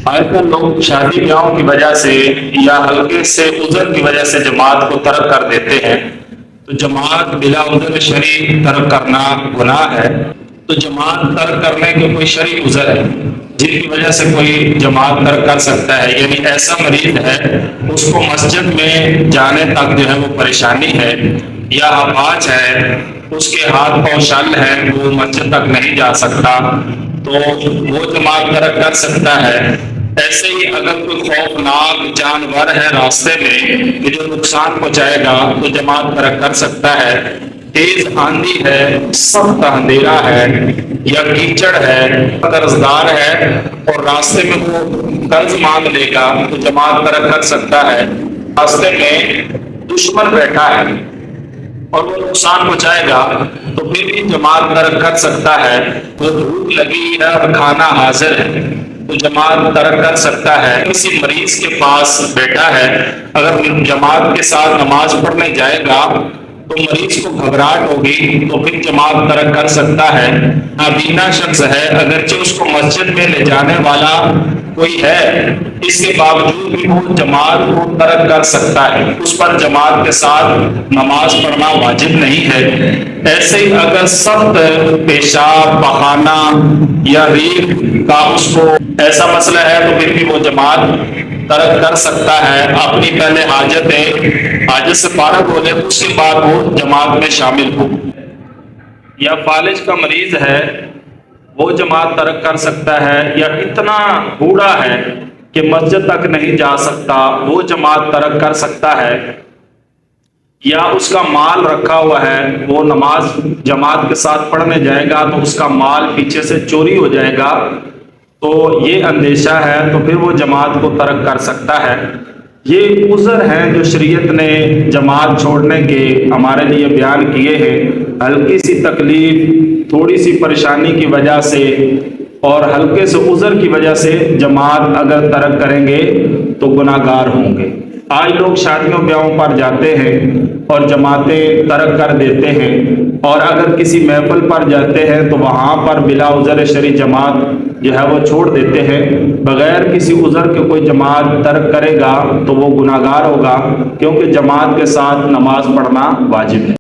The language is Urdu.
آج کل لوگ شادی بیاہوں کی وجہ سے یا ہلکے سے عذر کی وجہ سے جماعت کو ترک کر دیتے ہیں، تو جماعت بلا عذر شرعی ترک کرنا گناہ ہے۔ تو جماعت ترک کرنے کے کوئی شرعی عذر ہے جن کی وجہ سے کوئی جماعت ترک کر سکتا ہے، یعنی ایسا مریض ہے اس کو مسجد میں جانے تک جو ہے وہ پریشانی ہے، یا اپاہج ہے، اس کے ہاتھ پاؤں شل ہے، وہ مسجد تک نہیں جا سکتا، تو وہ جماعت ترک کر سکتا ہے۔ ایسے ہی اگر کوئی خوفناک جانور ہے راستے میں کہ جو نقصان پہنچائے گا تو جماعت ترک کر سکتا ہے۔ تیز آندھی ہے، سخت اندھیرا ہے، یا کیچڑ ہے، قرضدار ہے اور راستے میں وہ قرض مانگ لے گا تو جماعت ترک کر سکتا ہے۔ راستے میں دشمن بیٹھا ہے اور وہ نقصان پہنچائے گا تو پھر بھی جماعت ترک کر سکتا ہے۔ وہ بھوک لگی ہے اور کھانا حاضر ہے تو جماعت ترک کر سکتا ہے۔ کسی مریض کے پاس بیٹھا ہے، اگر جماعت کے ساتھ نماز پڑھنے جائے گا تو مریض کو گھبراہٹ ہوگی تو پھر جماعت ترک کر سکتا ہے۔ نابینا شخص ہے، اگرچہ اس کو مسجد میں لے جانے والا کوئی ہے، اس کے باوجود بھی وہ جماعت کو ترک کر سکتا ہے، اس پر جماعت کے ساتھ نماز پڑھنا واجب نہیں ہے۔ ایسے ہی اگر سخت پیشاب، پخانہ یا ریح کا اس کو ایسا مسئلہ ہے تو پھر بھی وہ جماعت ترک کر سکتا ہے۔ اپنی پہلے حاجت سے فارغ ہو لے، اس کے بعد وہ جماعت میں شامل ہو۔ یا فالج کا مریض ہے، وہ جماعت ترک کر سکتا ہے۔ یا اتنا بوڑھا ہے کہ مسجد تک نہیں جا سکتا، وہ جماعت ترک کر سکتا ہے۔ یا اس کا مال رکھا ہوا ہے، وہ نماز جماعت کے ساتھ پڑھنے جائے گا تو اس کا مال پیچھے سے چوری ہو جائے گا، تو یہ اندیشہ ہے تو پھر وہ جماعت کو ترک کر سکتا ہے۔ یہ عذر ہیں جو شریعت نے جماعت چھوڑنے کے ہمارے لیے بیان کیے ہیں۔ ہلکی سی تکلیف، تھوڑی سی پریشانی کی وجہ سے اور ہلکے سے عذر کی وجہ سے جماعت اگر ترک کریں گے تو گناہ گار ہوں گے۔ آج لوگ شادیوں بیاہوں پر جاتے ہیں اور جماعتیں ترک کر دیتے ہیں، اور اگر کسی محفل پر جاتے ہیں تو وہاں پر بلا عذر شرعی جماعت جو ہے وہ چھوڑ دیتے ہیں۔ بغیر کسی عذر کے کوئی جماعت ترک کرے گا تو وہ گناہ گار ہوگا، کیونکہ جماعت کے ساتھ نماز پڑھنا واجب ہے۔